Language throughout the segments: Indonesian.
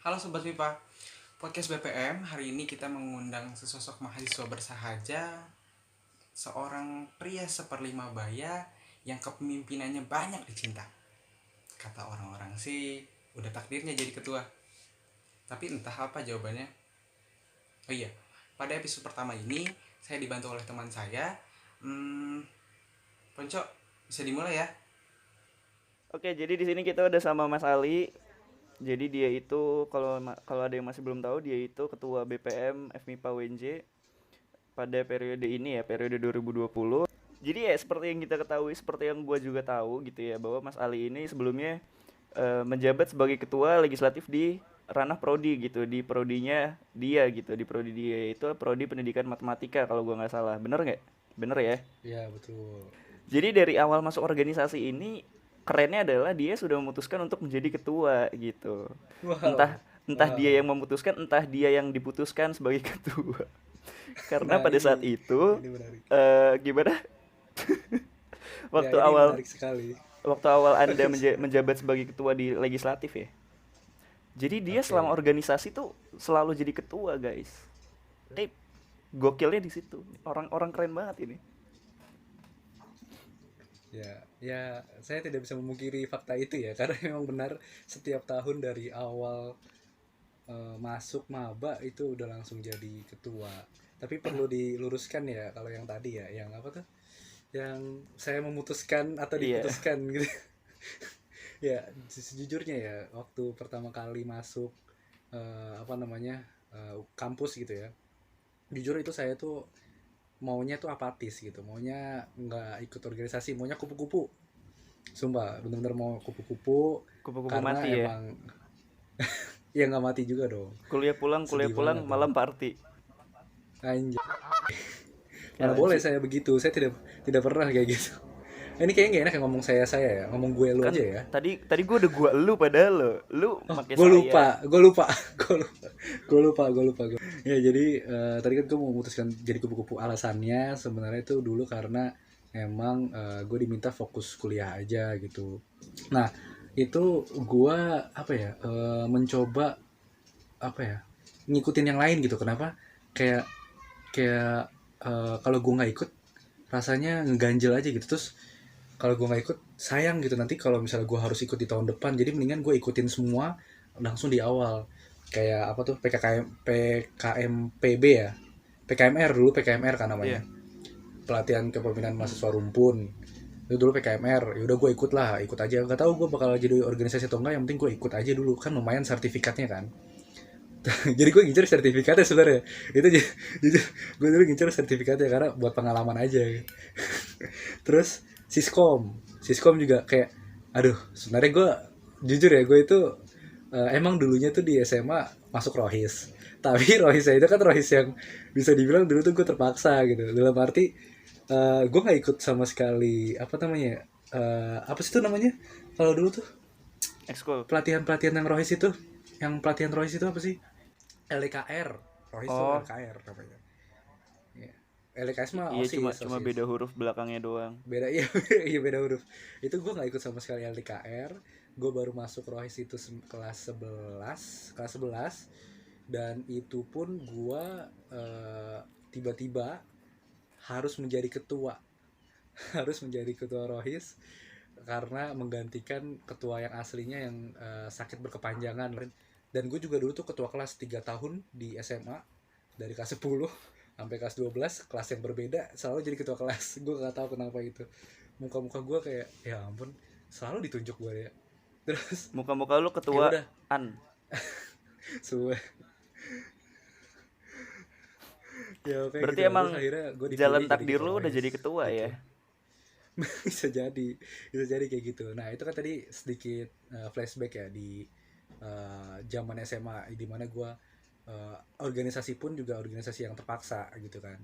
Halo Sobat Pipa, podcast BPM. Hari ini kita mengundang sesosok mahasiswa bersahaja, seorang pria seperlima baya yang kepemimpinannya banyak dicinta. Kata orang-orang sih, udah takdirnya jadi ketua. Tapi entah apa jawabannya. Oh iya, pada episode pertama ini saya dibantu oleh teman saya. Hmm, Ponco, bisa dimulai ya? Oke, jadi di sini kita udah sama Mas Ali. Jadi dia itu kalau ada yang masih belum tahu, dia itu ketua BPM FMIPA UNJ pada periode ini ya, periode 2020. Jadi ya seperti yang kita ketahui, seperti yang gua juga tahu gitu ya, bahwa Mas Ali ini sebelumnya menjabat sebagai ketua legislatif di ranah prodi gitu, di prodinya dia gitu, di prodi dia itu prodi pendidikan matematika kalau gua nggak salah. Bener nggak? Bener ya? Ya betul. Jadi dari awal masuk organisasi ini kerennya adalah dia sudah memutuskan untuk menjadi ketua gitu. Wow, Entah dia wow. yang memutuskan, entah dia yang diputuskan sebagai ketua. Karena Nah pada saat itu ini menarik. gimana? Ya Waktu ini awal menarik sekali. waktu awal Anda menjabat sebagai ketua di legislatif ya. Jadi dia selama Oke. organisasi tuh selalu jadi ketua, guys. Eh, gokilnya di situ. Orang-orang keren banget ini. Ya, saya tidak bisa memungkiri fakta itu ya, karena memang benar setiap tahun dari awal masuk maba itu udah langsung jadi ketua. Tapi perlu diluruskan ya kalau yang tadi ya, yang apa tuh? Yang saya memutuskan atau Iya. diputuskan gitu. Ya, sejujurnya ya, waktu pertama kali masuk apa namanya kampus gitu ya, jujur itu saya tuh maunya tuh apatis gitu, maunya nggak ikut organisasi, maunya kupu-kupu, sumpah bener-bener mau kupu-kupu. Kupu-kupu Karena mati ya. emang ya nggak mati juga dong, Kuliah sedih pulang banget dong malam party. anjir. Mana Ya, boleh saya begitu, saya tidak tidak pernah kayak gitu. Ini kayaknya nggak enak ya ngomong saya ya, ngomong gue lu kan aja ya. tadi tadi gue udah gua lu padahal lu Oh, make gue lupa, saya. gue lupa, gue lupa, gue lupa, gue lupa. Ya jadi tadi kan gue mau memutuskan jadi kupu-kupu, alasannya sebenarnya itu dulu karena emang gue diminta fokus kuliah aja gitu. Nah itu gue apa ya, mencoba apa ya, ngikutin yang lain gitu. Kenapa? Kayak kayak kalau gue nggak ikut rasanya ngeganjel aja gitu. Terus kalau gue nggak ikut sayang gitu, nanti kalau misalnya gue harus ikut di tahun depan, jadi mendingan gue ikutin semua langsung di awal. Kayak apa tuh, PKMPB ya, PKMR dulu, PKMR kan namanya, Iya. pelatihan kepemimpinan Hmm. mahasiswa rumpun. Itu dulu PKMR, yaudah gue ikut lah, ikut aja, nggak tahu gue bakal jadi organisasi atau enggak, yang penting gue ikut aja dulu, kan lumayan sertifikatnya kan. Jadi gue ngincer sertifikatnya sebenarnya, itu jujur gue dulu ngincer sertifikatnya karena buat pengalaman aja. Terus Siskom juga kayak, aduh sebenarnya gue jujur ya, gue itu emang dulunya tuh di SMA masuk rohis, tapi rohisnya itu kan rohis yang bisa dibilang dulu tuh gue terpaksa gitu, dalam arti gue nggak ikut sama sekali apa namanya, apa sih itu namanya kalau dulu tuh, Ekskul. pelatihan pelatihan yang rohis itu, yang pelatihan rohis itu apa sih, LKR, rohis tuh Oh, LKR namanya ya. LKS mah iya, cuma osis cuma osis beda huruf belakangnya doang. beda iya. Iya beda huruf. Itu gue nggak ikut sama sekali LDKR. Gue baru masuk rohis itu kelas 11 dan itu pun gue tiba-tiba harus menjadi ketua. Harus menjadi ketua rohis karena menggantikan ketua yang aslinya yang sakit berkepanjangan. Dan gue juga dulu tuh ketua kelas 3 tahun di SMA, dari kelas 10 sampai kelas 12, kelas yang berbeda, selalu jadi ketua kelas. Gue gak tahu kenapa itu. Muka-muka gue kayak ya ampun, selalu ditunjuk gue ya. Terus Muka-muka lu ya udah, ketuaan. semua ya kayak gitu Berarti lah. Terus emang akhirnya gue dipilih jalan jadi takdir ketua lu udah jadi rohis ketua gitu. ya. Bisa jadi, bisa jadi kayak gitu. Nah itu kan tadi sedikit flashback ya di zaman SMA, di mana gue organisasi pun juga organisasi yang terpaksa gitu kan.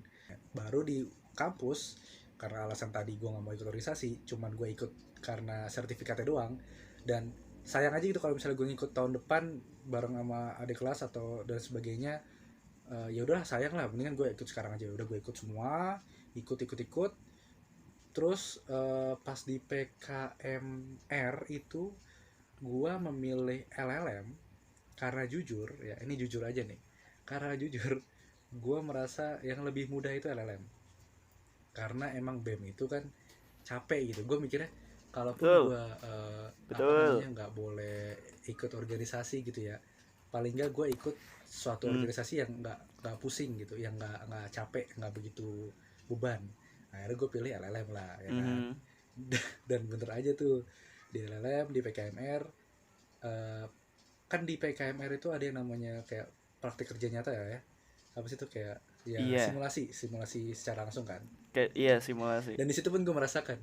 Baru di kampus, karena alasan tadi gue nggak mau ikut organisasi, cuman gue ikut karena sertifikatnya doang. Dan sayang aja gitu kalau misalnya gue ngikut tahun depan bareng sama adik kelas atau dan sebagainya, ya udah sayang lah, mendingan gue ikut sekarang aja. Udah gue ikut semua, ikut. Terus pas di PKMR itu gue memilih LLM karena jujur ya, ini jujur aja nih, karena jujur gue merasa yang lebih mudah itu LLM, karena emang BEM itu kan capek gitu. Gue mikirnya kalaupun Betul. gue Betul. nggak boleh ikut organisasi gitu ya, paling nggak gue ikut suatu organisasi yang nggak pusing gitu, yang nggak capek, nggak begitu beban. Akhirnya gue pilih LLM lah ya kan. Dan bener aja tuh, di LLM, di PKMR, kan di PKMR itu ada yang namanya kayak praktik kerja nyata ya, apa sih itu, kayak ya Iya, simulasi secara langsung kan. kayak iya simulasi. Dan di situ pun gue merasakan,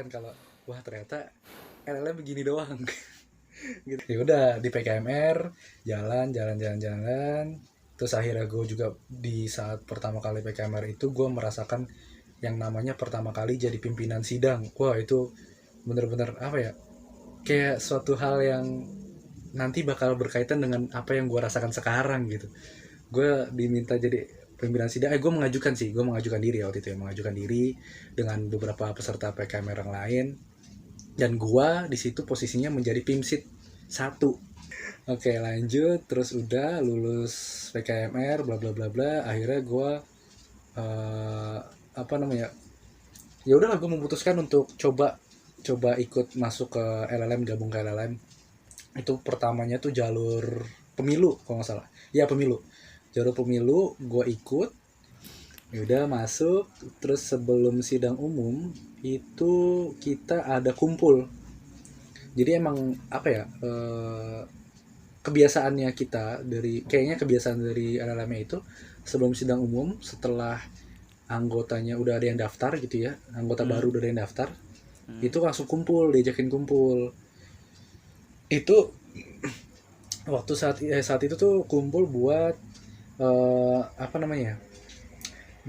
kalau wah ternyata LLM begini doang. Gitu. Ya udah di PKMR jalan, terus akhirnya gue juga di saat pertama kali PKMR itu gue merasakan yang namanya pertama kali jadi pimpinan sidang. Wah itu bener-bener apa ya, kayak suatu hal yang nanti bakal berkaitan dengan apa yang gue rasakan sekarang gitu. Gue diminta jadi pimpinan sidang, gue mengajukan diri waktu itu ya, mengajukan diri dengan beberapa peserta PKMR yang lain, dan gue di situ posisinya menjadi PIMSID 1. Oke lanjut, terus udah lulus PKMR bla bla bla bla, akhirnya gue apa namanya, ya udahlah gue memutuskan untuk coba ikut masuk ke LLM, gabung ke LLM. Itu pertamanya tuh jalur pemilu kalau nggak salah, ya pemilu, jalur pemilu gue ikut. Ya udah masuk, terus sebelum sidang umum itu kita ada kumpul. Jadi emang apa ya, kebiasaannya kita dari, kayaknya kebiasaan dari LLM itu sebelum sidang umum, setelah anggotanya udah ada yang daftar gitu ya, anggota baru udah ada yang daftar, itu langsung kumpul, diajakin kumpul. Itu waktu saat itu tuh kumpul buat apa namanya,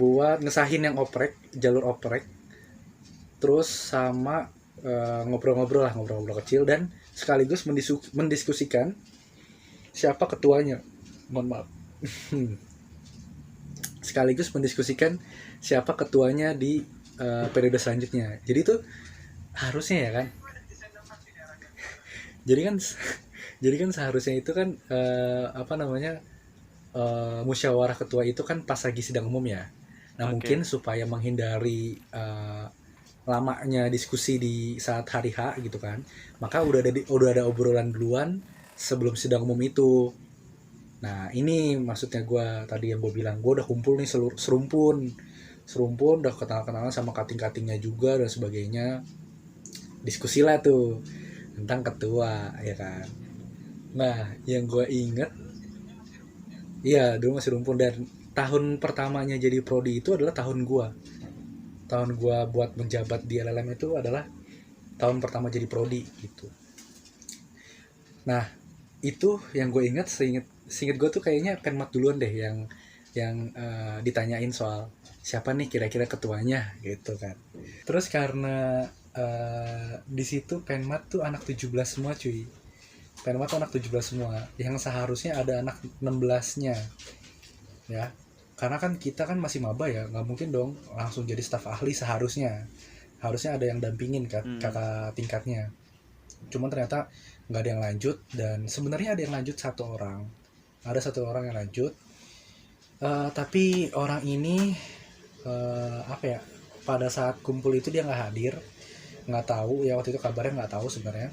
buat ngesahin yang oprek, jalur oprek, terus sama ngobrol-ngobrol kecil, dan sekaligus mendiskusikan siapa ketuanya. Mohon maaf. Sekaligus mendiskusikan siapa ketuanya di periode selanjutnya. Jadi itu harusnya ya kan. Jadi kan seharusnya itu kan apa namanya, musyawarah ketua itu kan pas lagi sidang umum ya. Nah mungkin supaya menghindari lamanya diskusi di saat hari H gitu kan, maka udah ada obrolan duluan sebelum sidang umum itu. Nah ini maksudnya gue tadi yang gue bilang, gue udah kumpul nih serumpun udah kenalan sama kating-katingnya juga dan sebagainya, diskusi lah tuh tentang ketua ya kan. Nah yang gue inget, iya dulu masih rumpun, dan tahun pertamanya jadi prodi itu adalah tahun gue buat menjabat di LLM itu adalah tahun pertama jadi prodi gitu. Nah itu yang gue ingat, seinget gue tuh kayaknya Penmat duluan deh yang ditanyain soal siapa nih kira-kira ketuanya gitu kan. Terus karena di situ Penmat tuh anak 17 semua cuy. Penmat tuh anak 17 semua, yang seharusnya ada anak 16-nya ya. Karena kan kita kan masih maba ya, nggak mungkin dong langsung jadi staf ahli, harusnya ada yang dampingin kakak tingkatnya. Cuman ternyata nggak ada yang lanjut, dan sebenarnya ada yang lanjut satu orang yang lanjut, tapi orang ini apa ya, pada saat kumpul itu dia nggak hadir, nggak tahu ya, waktu itu kabarnya nggak tahu sebenarnya.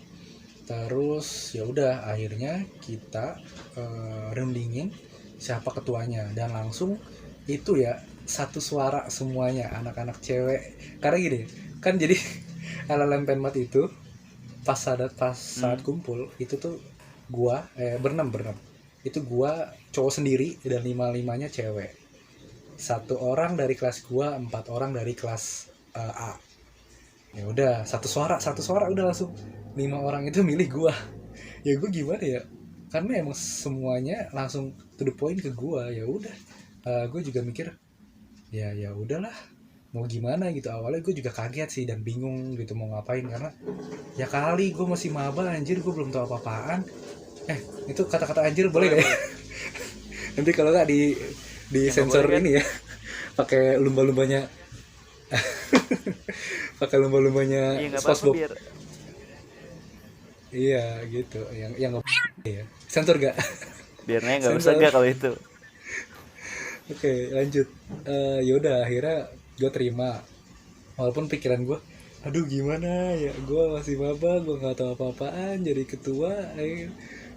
Terus ya udah akhirnya kita rundingin siapa ketuanya, dan langsung itu ya satu suara semuanya, anak-anak cewek. Karena gini kan, jadi LLM Penmat itu pas saat kumpul itu tuh gua berenam itu gua cowok sendiri dan 5-5-nya cewek, 1 orang dari kelas gua, 4 orang dari kelas A. Ya udah satu suara udah langsung 5 orang itu milih gua. Ya gua gimana ya, karena emang semuanya langsung to the point ke gua. Ya udah gue juga mikir ya udahlah, mau gimana gitu. Awalnya gue juga kaget sih dan bingung gitu mau ngapain, karena ya kali gue masih maba anjir, gue belum tahu apa-apaan. Itu kata-kata anjir boleh gak ya? Nanti kalau nggak di sensor kan? ini ya, pakai lumba-lumbanya Iya, nggak SpongeBob. apa-apa, Iya gitu, yang ya. Sensor gak? Biarnya nggak usah Sensor. gak kalau itu. Oke, lanjut. Yaudah akhirnya gue terima. Walaupun pikiran gue, aduh gimana ya, gue masih maba, gue nggak tahu apa-apaan jadi ketua.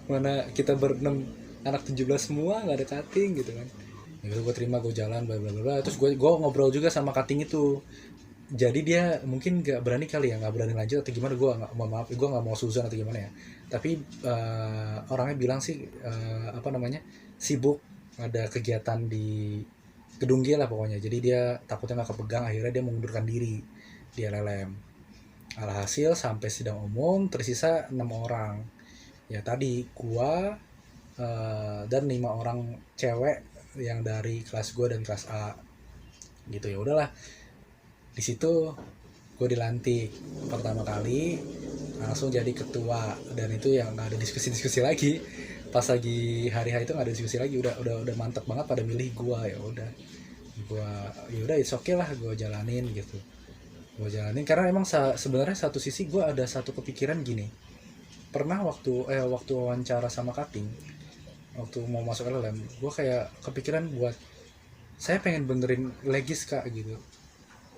Mana kita berenam anak 17 semua nggak ada cutting gitu kan. Ya udah gue terima, gue jalan bla bla bla bla. Terus gue ngobrol juga sama cutting itu. Jadi dia mungkin nggak berani kali ya, nggak berani lanjut atau gimana, gue nggak mau, maaf gue nggak mau suzon atau gimana ya. Tapi orangnya bilang sih apa namanya, sibuk ada kegiatan di gedung G lah pokoknya, jadi dia takutnya nggak kepegang, akhirnya dia mengundurkan diri di LLM. Alhasil sampai sidang umum tersisa 6 orang, ya tadi gua dan 5 orang cewek yang dari kelas gua dan kelas A gitu. Ya udahlah, di situ gue dilantik pertama kali, langsung jadi ketua. Dan itu yang nggak ada diskusi-diskusi lagi, pas lagi hari-hari itu nggak ada diskusi lagi, udah mantep banget pada milih gue. Ya udah, gue ya udah it's okay lah, gue jalanin gitu. Gue jalanin karena emang sebenarnya satu sisi gue ada satu kepikiran gini. Pernah waktu wawancara sama cutting, waktu mau masuk LLM, gue kayak kepikiran buat saya pengen benerin legis kak gitu.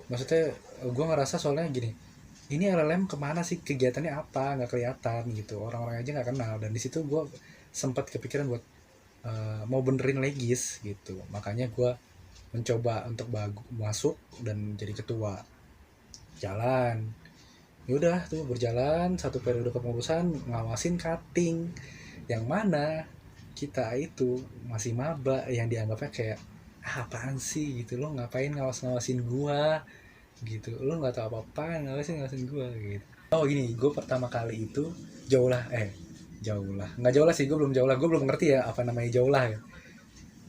Maksudnya gue ngerasa soalnya gini, ini LLM kemana sih, kegiatannya apa, nggak kelihatan gitu, orang-orang aja nggak kenal. Dan di situ gue sempat kepikiran buat mau benerin legis gitu. Makanya gue mencoba untuk masuk dan jadi ketua. Jalan, yaudah tuh berjalan satu periode kepengurusan, ngawasin cutting yang mana kita itu masih maba, yang dianggapnya kayak apaan sih gitu, lo ngapain ngawasin gua gitu, lo nggak tahu apa-apa ngawasin gua gitu. Oh gini, gue pertama kali itu jauh lah, nggak jauh lah sih, gue belum jauh lah, gue belum ngerti ya apa namanya jauh lah ya.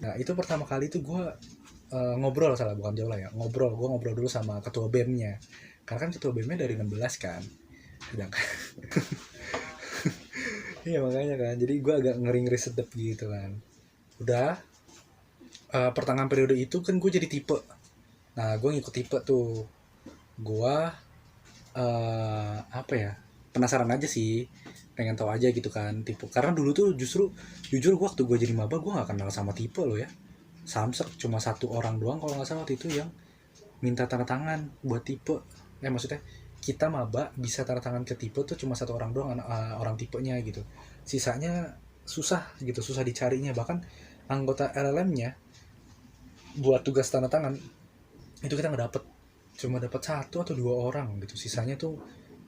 Nah itu pertama kali itu gue ngobrol, salah bukan jauh lah ya, gue ngobrol dulu sama ketua BEM-nya, karena kan ketua BEM-nya dari 16 kan, sedangkan iya makanya kan, jadi gue agak ngeri-ngeri sedep gitu kan. Udah pertengahan periode itu kan gue jadi tipe. Nah gue ngikut tipe tuh. Gue apa ya, penasaran aja sih, pengen tahu aja gitu kan tipe. Karena dulu tuh justru jujur gue waktu gue jadi maba gue nggak kenal sama tipe lo ya. Samsek cuma 1 orang doang kalau nggak salah waktu itu yang minta tanda tangan buat tipe. Maksudnya kita maba bisa tanda tangan ke tipe tuh cuma 1 orang doang, orang tipenya gitu. Sisanya susah gitu, susah dicarinya. Bahkan anggota LLM-nya buat tugas tanda tangan itu kita nggak dapet, cuma dapat 1 atau 2 orang gitu. Sisanya tuh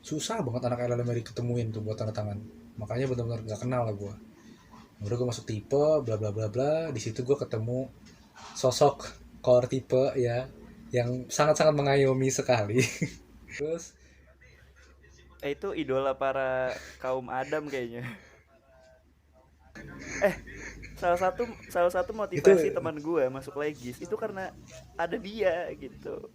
susah banget anak LLM yang diketemuin tuh buat tanda tangan. Makanya benar-benar nggak kenal lah gue. Udah gue masuk tipe bla bla bla bla. Di situ gue ketemu sosok core tipe ya, yang sangat-sangat mengayomi sekali. Terus Itu idola para kaum Adam kayaknya. Eh, salah satu itu motivasi teman gue masuk legis itu karena ada dia gitu.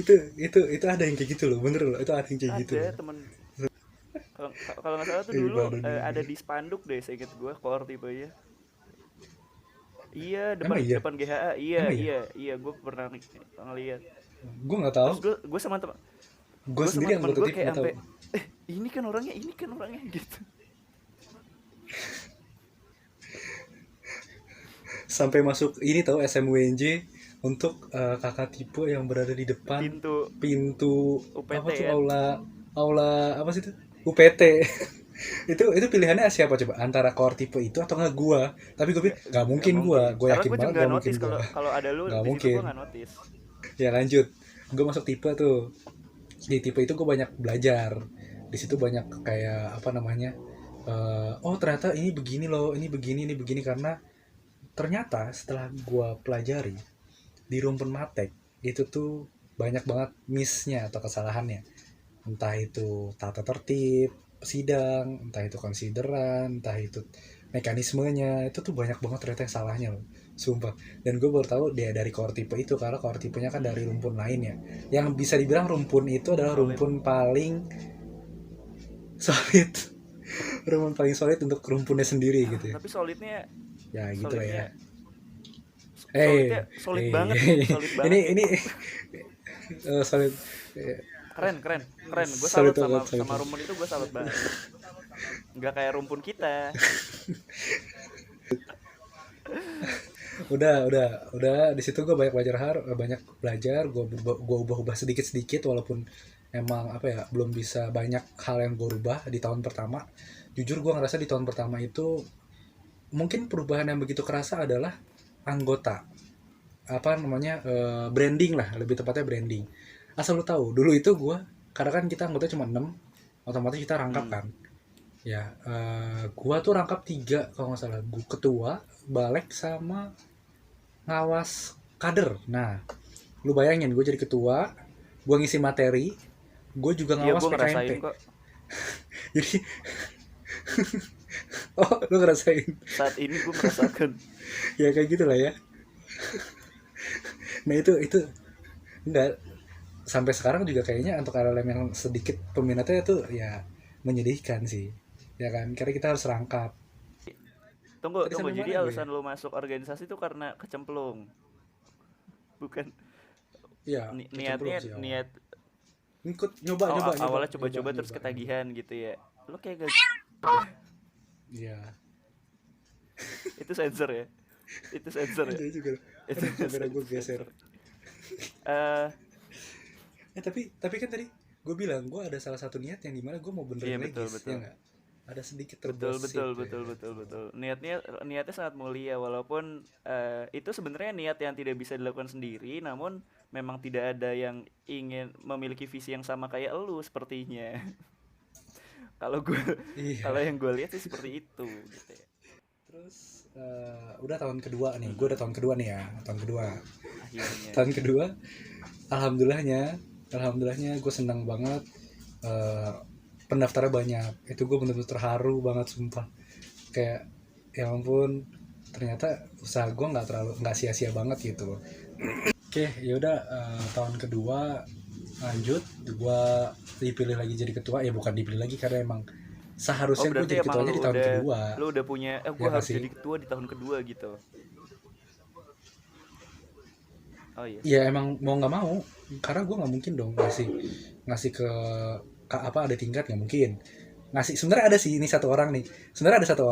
itu ada yang kayak gitu loh, bener loh, itu ada yang kayak gitu Ada loh. teman, kalau nggak salah tuh dulu Gimana nih? ada di spanduk deh, saya inget gue core tipe ya. Iya, depan Emang iya, depan GHA. Iya, emang iya, iya, iya, gue pernah ngeliat. gue nggak tahu. Terus gue sama teman Gue gue sama sendiri teman anggota gue tipe kayak nggak tahu. sampai ini kan orangnya gitu. Sampai masuk ini tahu SMWNJ untuk kakak tipe yang berada di depan Pintu pintu apa UPT tuh, kan. aula aula apa sih itu, UPT. Itu pilihannya siapa coba antara core tipe itu atau nggak gua, tapi gue Nggak, pikir nggak nggak mungkin, mungkin. gue Karena yakin gue juga banget nggak nggak mungkin notice gua, kalau kalau ada lu nggak di situ, gue mungkin. nggak notice. Ya lanjut, gue masuk tipe tuh. Di tipe itu gue banyak belajar, di situ banyak kayak apa namanya, oh ternyata ini begini loh, ini begini. Karena ternyata setelah gue pelajari di rumpun matek itu tuh banyak banget missnya atau kesalahannya, entah itu tata tertib sidang, entah itu konsideran, entah itu mekanismenya, itu tuh banyak banget ternyata yang salahnya loh, sumpah. Dan gue baru tahu dia dari core tipe itu, karena core tipenya kan dari rumpun lainnya, yang bisa dibilang rumpun itu adalah Solid. rumpun paling solid. Rumpun paling solid untuk rumpunnya sendiri gitu ya. Tapi solidnya Ya gitu lah ya. solidnya Eh, solid eh, banget, solid banget ini itu. solid. keren keren keren, gue Salut salut sama banget, salut banget. Rumpun itu, gue salut banget. Nggak kayak rumpun kita. Udah di situ gue banyak belajar, gue ubah sedikit sedikit, walaupun emang apa ya, belum bisa banyak hal yang gue rubah di tahun pertama. Jujur gue ngerasa di tahun pertama itu mungkin perubahan yang begitu kerasa adalah anggota, apa namanya, branding lah, lebih tepatnya branding. Asal lu tahu dulu itu gue, karena kan kita anggota cuma 6, otomatis kita rangkap Hmm. kan ya. Gua tuh rangkap 3 kalau nggak salah, gua ketua, balek, sama ngawas kader. Nah, lu bayangin gue jadi ketua, gue ngisi materi, gue juga Iya, ngawas gue PKMP. ngerasain kok. Jadi oh, lu ngerasain. Saat ini gue merasakan. Ya kayak gitulah ya. Nah itu enggak, sampai sekarang juga kayaknya untuk LLM yang sedikit peminatnya itu ya menyedihkan sih, ya kan, karena kita harus rangkap. Tunggu, Tadi tunggu. sampai Jadi mana gue ya? alasan lu masuk organisasi itu karena kecemplung, bukan Iya, kecemplung niatnya sih awal. niat. Ikut nyoba. Awalnya coba-coba terus ketagihan gitu ya. Lu kayak gak. Iya. Itu sensor ya. Itu sensor ya. Ada juga. Itu Aduh, kamera gue geser. sensor. Eh, Tapi kan tadi gue bilang gue ada salah satu niat yang dimana gue mau iya, benerin betul, legis, betul. ya nggak? Ada sedikit Betul, terbesit. betul, Ya. betul, betul, betul. Niatnya sangat mulia, walaupun itu sebenarnya niat yang tidak bisa dilakukan sendiri, namun memang tidak ada yang ingin memiliki visi yang sama kayak elu sepertinya. Kalau gue, kalau Iya. yang gue lihat sih seperti itu gitu ya. Terus udah tahun kedua nih, gue udah tahun kedua nih ya, tahun kedua. Akhirnya. Tahun kedua, alhamdulillahnya gue senang banget. eh Pendaftarnya banyak, itu gue bener-bener terharu banget sumpah. Kayak ya ampun, ternyata usaha gue nggak sia-sia banget gitu. Oke, yaudah, tahun kedua lanjut, gue dipilih lagi jadi ketua. Ya bukan dipilih lagi, karena emang Oh, seharusnya gue berarti jadi emang ketuanya di tahun kedua. lu udah punya, gue Ya nggak harus sih? jadi ketua di tahun kedua gitu. Oh iya. Ya emang mau nggak mau, karena gue nggak mungkin dong ngasih ke apa, ada tingkat nggak mungkin ngasih. Sebenarnya ada sih, ini satu orang nih, sebenarnya ada satu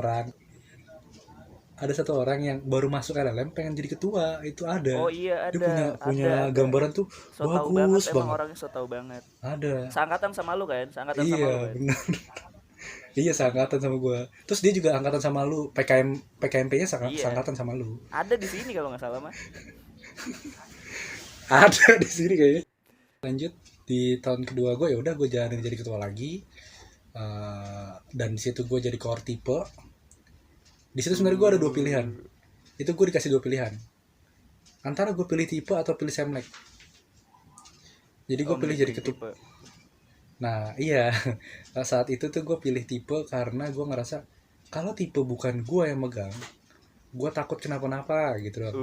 orang yang baru masuk LLM pengen jadi ketua, itu ada. Oh iya, Dia punya ada, punya ada. gambaran tuh So tau banget, bagus emang banget. orangnya so tau banget. Ada. Seangkatan sama lu kan? Seangkatan sama lu Iya kan? benar. Iya, seangkatan sama gue. Terus dia juga angkatan sama lu, PKMP-nya Iya. seangkatan sama lu. Ada di sini kalau nggak salah mah. Ada di sini kayaknya. Lanjut di tahun kedua gue, ya udah gue jalanin jadi ketua lagi. Dan di situ gue jadi core tipe. Di situ sebenarnya gue ada 2 pilihan. Itu gue dikasih 2 pilihan. Antara gue pilih tipe atau pilih semlek. Jadi gue Oh, pilih jadi ketua. tipe. Nah iya, saat itu tuh gue pilih tipe karena gue ngerasa kalau tipe bukan gue yang megang, gue takut kenapa-napa gitu loh.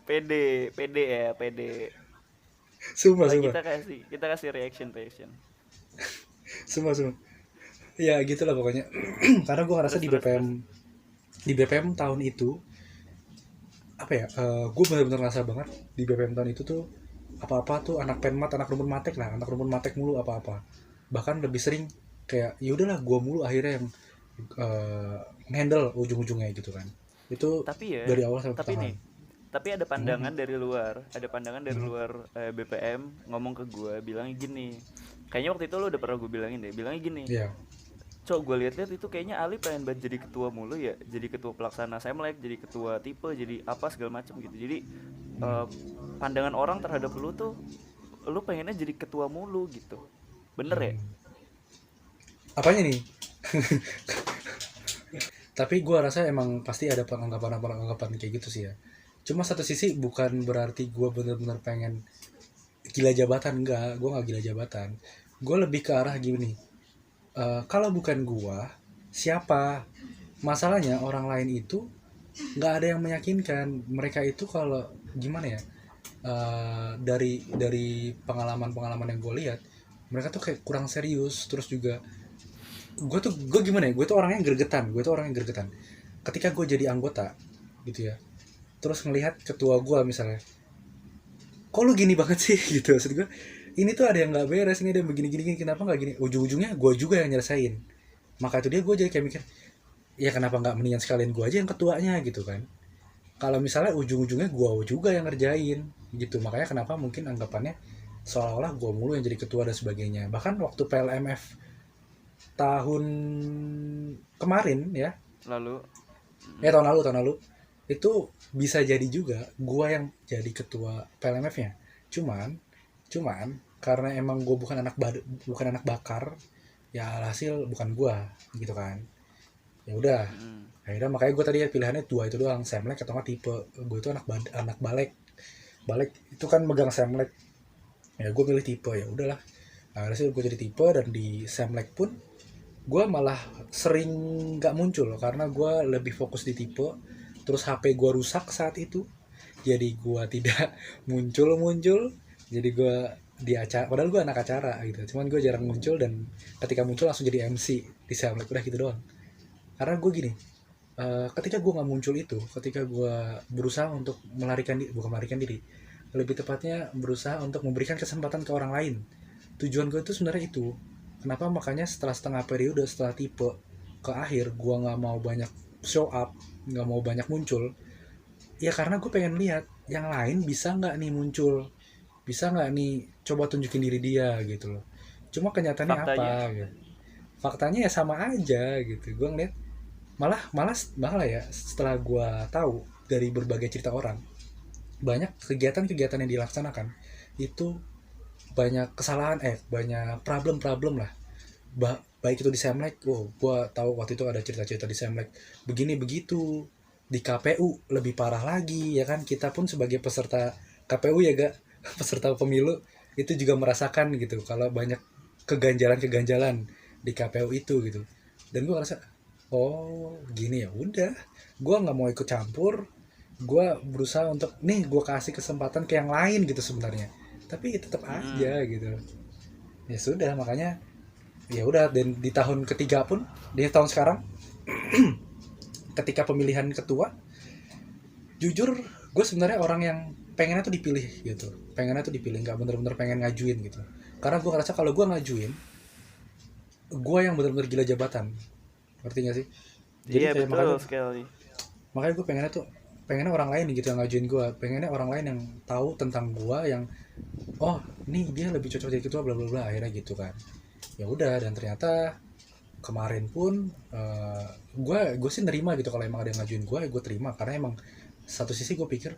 Pede, pede ya, pede. Sumpah, Ntar sumpah, kita kasih reaction. sumpah. Ya gitulah pokoknya. Karena gue ngerasa Terus di terus BPM terus. di BPM tahun itu apa ya? Gue benar-benar ngerasa banget di BPM tahun itu tuh apa-apa tuh anak penmat, anak rumpun matek lah, anak rumpun matek mulu apa-apa. Bahkan lebih sering kayak ya udahlah gue mulu akhirnya yang handle ujung-ujungnya gitu kan. Itu Tapi ya, dari awal sampai tapi pertengahan. nih, tapi ada Mhm, pandangan dari luar, mhm. BPM ngomong ke gue, bilangnya gini. Kayaknya waktu itu lu udah pernah gue bilangin deh, bilangnya gini. Iya. Cok, gue liat-liat itu kayaknya Ali pengen banget jadi ketua mulu ya, jadi ketua pelaksana Semlek, jadi ketua tipe, jadi apa segala macam gitu. Jadi eh, pandangan orang terhadap lu tuh, lu pengennya jadi ketua mulu gitu. Bener ya? Apanya nih? Tapi gue rasa emang pasti ada penganggapan kayak gitu sih ya. Cuma satu sisi bukan berarti gue bener-bener pengen gila jabatan, enggak. Gue nggak gila jabatan. Gue lebih ke arah gini. Kalau bukan gue, siapa? Masalahnya orang lain itu nggak ada yang meyakinkan. Mereka itu kalau gimana ya? Dari pengalaman yang gue lihat, mereka tuh kayak kurang serius. Terus juga gue gimana ya, gue tuh orangnya gregetan ketika gue jadi anggota gitu ya, terus ngelihat ketua gue misalnya kok lu gini banget sih gitu. Maksud gue ini tuh ada yang nggak beres, ini ada yang begini, kenapa nggak gini, ujung-ujungnya gue juga yang nyelesain. Maka itu dia gue jadi kayak mikir, ya kenapa nggak mendingan sekalian gue aja yang ketuanya gitu kan, kalau misalnya ujung-ujungnya gue juga yang ngerjain gitu. Makanya kenapa mungkin anggapannya seolah-olah gue mulu yang jadi ketua dan sebagainya. Bahkan waktu PLMF tahun kemarin ya, Lalu tahun lalu itu bisa jadi juga gue yang jadi ketua PLMF-nya. Cuman karena emang gue bukan anak bakar, ya alhasil bukan gue gitu kan. Ya udah, akhirnya makanya gue tadi ya pilihannya dua itu doang, Semlek atau nggak tipe. Gue itu anak balik itu kan megang Semlek, ya gue milih tipe. Ya udahlah, akhirnya sih gue jadi tipe. Dan di Semlek pun gue malah sering nggak muncul karena gue lebih fokus di tipe. Terus HP gue rusak saat itu, jadi gue tidak muncul. Jadi gue di acara, padahal gue anak acara gitu, cuman gue jarang muncul. Dan ketika muncul langsung jadi MC di Semlek, udah gitu doang. Karena gue gini, ketika gue nggak muncul itu, ketika gue berusaha untuk bukan melarikan diri, lebih tepatnya berusaha untuk memberikan kesempatan ke orang lain. Tujuan gue itu sebenarnya itu. Kenapa makanya setelah setengah periode, setelah tipe ke akhir, gue nggak mau banyak show up, nggak mau banyak muncul. Ya karena gue pengen lihat yang lain bisa nggak nih muncul, bisa nggak nih coba tunjukin diri dia gitu loh. Cuma kenyataannya faktanya, apa gitu. Faktanya ya sama aja gitu. Gue ngeliat malah ya, setelah gue tahu dari berbagai cerita orang, banyak kegiatan-kegiatan yang dilaksanakan itu banyak kesalahan, banyak problem lah. Baik itu di Semlek, gue tahu waktu itu ada cerita-cerita di Semlek begini begitu. Di KPU lebih parah lagi ya kan, kita pun sebagai peserta KPU ya gak, peserta pemilu itu juga merasakan gitu kalau banyak keganjalan di KPU itu gitu. Dan gue ngerasa, oh gini ya udah, gue nggak mau ikut campur. Gue berusaha untuk nih gue kasih kesempatan ke yang lain gitu sebenarnya, tapi tetap aja gitu. Ya sudah, makanya ya udah. Dan di tahun ketiga pun, di tahun sekarang, ketika pemilihan ketua, jujur gue sebenarnya orang yang pengennya tuh dipilih gitu, nggak bener-bener pengen ngajuin gitu. Karena gue ngerasa kalau gue ngajuin, gue yang bener-bener gila jabatan, ngerti gak sih? Jadi iya kayak betul sekali. makanya gue pengennya orang lain gitu yang ngajuin gue, pengennya orang lain yang tahu tentang gue, yang oh nih dia lebih cocok jadi ketua bla bla bla, akhirnya gitu kan. Ya udah, dan ternyata kemarin pun gue sih nerima gitu. Kalau emang ada yang ngajuin gue terima, karena emang satu sisi gue pikir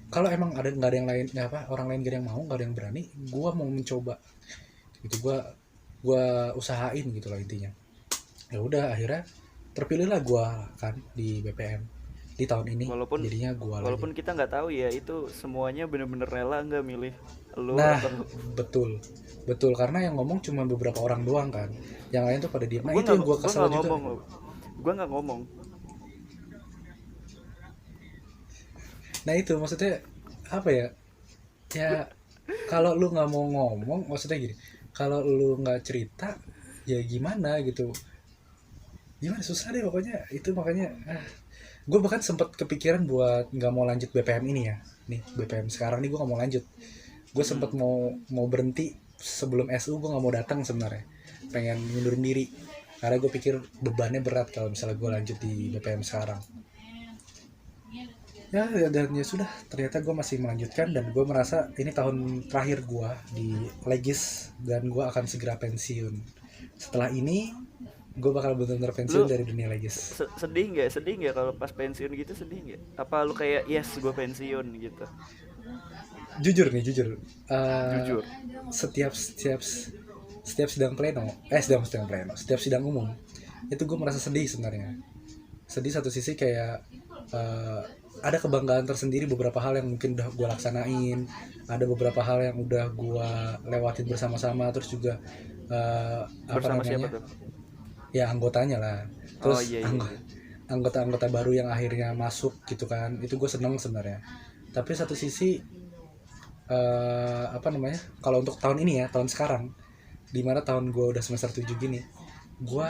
kalau emang nggak ada yang lain, orang lain gak ada yang mau, nggak ada yang berani, gue mau mencoba gitu. Gue usahain gitu lah intinya. Ya udah, akhirnya terpilihlah gue kan di BPM di tahun ini. Jadinya gue lagi. Walaupun kita nggak tahu ya itu semuanya bener-bener rela nggak milih lu Nah, atau betul karena yang ngomong cuma beberapa orang doang kan, yang lain tuh pada diem. Nah, gue itu yang gue kesel juga. gue nggak ngomong. Nah itu maksudnya apa ya, ya kalau lu nggak mau ngomong, maksudnya gini, kalau lu nggak cerita ya gimana gitu, gimana, susah deh pokoknya itu. Makanya gue bahkan sempat kepikiran buat nggak mau lanjut BPM ini ya. Nih BPM sekarang nih gue nggak mau lanjut. Gue sempat mau berhenti sebelum SU. Gue nggak mau datang sebenarnya, pengen mundurin diri karena gue pikir bebannya berat kalau misalnya gue lanjut di BPM sekarang. Ya, dan ya sudah, ternyata gue masih melanjutkan. Dan gue merasa ini tahun terakhir gue di Legis, dan gue akan segera pensiun. Setelah ini gue bakal benar-benar pensiun dari dunia Legis. Sedih nggak kalau pas pensiun gitu? Sedih nggak? Apa lu kayak yes gue pensiun gitu? Jujur Jujur. setiap sidang pleno, setiap sidang umum itu gue merasa sedih sebenarnya. Sedih satu sisi, kayak ada kebanggaan tersendiri beberapa hal yang mungkin udah gue laksanain, ada beberapa hal yang udah gue lewatin bersama-sama. Terus juga Bersama siapa tuh? ya anggotanya lah. Terus iya. anggota-anggota baru yang akhirnya masuk gitu kan, itu gue seneng sebenarnya. Tapi satu sisi kalau untuk tahun ini ya, tahun sekarang, dimana tahun gue udah semester 7 gini, gue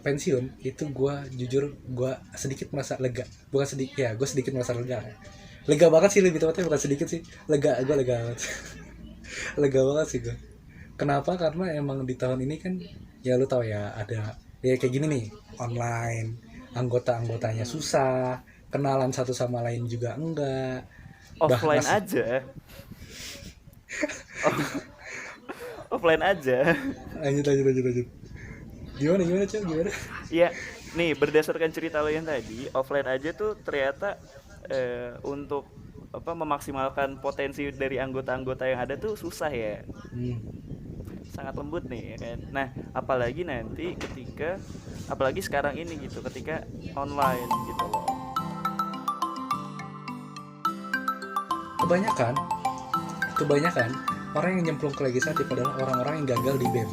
pensiun, itu gue jujur gue sedikit merasa lega. Bukan sedikit ya, gue sedikit merasa lega. lega banget sih, lebih tepatnya bukan sedikit sih, lega banget. Lega banget sih gue. Kenapa? Karena emang di tahun ini kan ya lu tahu ya, ada ya kayak gini nih, online, anggotanya Hmm. susah, kenalan satu sama lain juga enggak, bah Offline masih aja. Oh, offline aja. lanjut. Gimana Cok, gimana? Ya, nih berdasarkan cerita lo yang tadi, offline aja tuh ternyata untuk apa memaksimalkan potensi dari anggota-anggota yang ada tuh susah ya. Hmm. Sangat lembut nih ya kan. Nah, apalagi nanti apalagi sekarang ini gitu, ketika online gitu loh. kebanyakan kebanyakan orang yang nyemplung ke legislatif adalah orang-orang yang gagal di BEM.